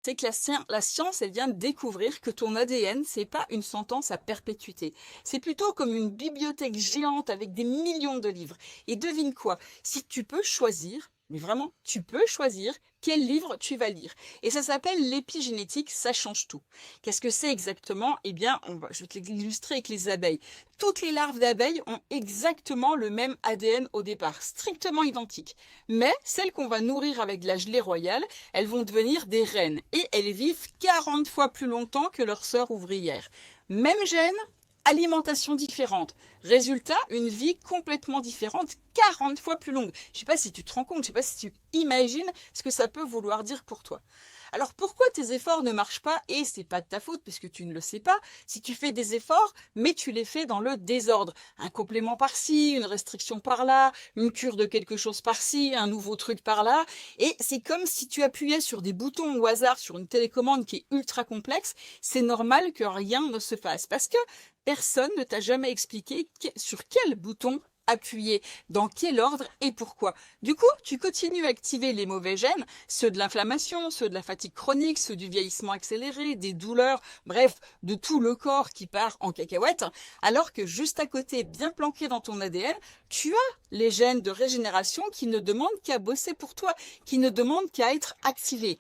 C'est que la science, elle vient de découvrir que ton ADN, c'est pas une sentence à perpétuité. C'est plutôt comme une bibliothèque géante avec des millions de livres. Et devine quoi? Si tu peux choisir, mais vraiment, tu peux choisir quel livre tu vas lire. Et ça s'appelle l'épigénétique, ça change tout. Qu'est-ce que c'est exactement? Eh bien, je vais te l'illustrer avec les abeilles. Toutes les larves d'abeilles ont exactement le même ADN au départ, strictement identique. Mais celles qu'on va nourrir avec de la gelée royale, elles vont devenir des reines et elles vivent 40 fois plus longtemps que leurs sœurs ouvrières. Même gène, alimentation différente. Résultat, une vie complètement différente, 40 fois plus longue. Je ne sais pas si tu te rends compte, je ne sais pas si tu imagines ce que ça peut vouloir dire pour toi. Alors pourquoi tes efforts ne marchent pas? Et c'est pas de ta faute puisque tu ne le sais pas. Si tu fais des efforts, mais tu les fais dans le désordre. Un complément par-ci, une restriction par-là, une cure de quelque chose par-ci, un nouveau truc par-là. Et c'est comme si tu appuyais sur des boutons au hasard sur une télécommande qui est ultra complexe. C'est normal que rien ne se fasse parce que personne ne t'a jamais expliqué sur quel bouton appuyer, dans quel ordre et pourquoi. Du coup, tu continues à activer les mauvais gènes, ceux de l'inflammation, ceux de la fatigue chronique, ceux du vieillissement accéléré, des douleurs, bref, de tout le corps qui part en cacahuète, alors que juste à côté, bien planqué dans ton ADN, tu as les gènes de régénération qui ne demandent qu'à bosser pour toi, qui ne demandent qu'à être activés.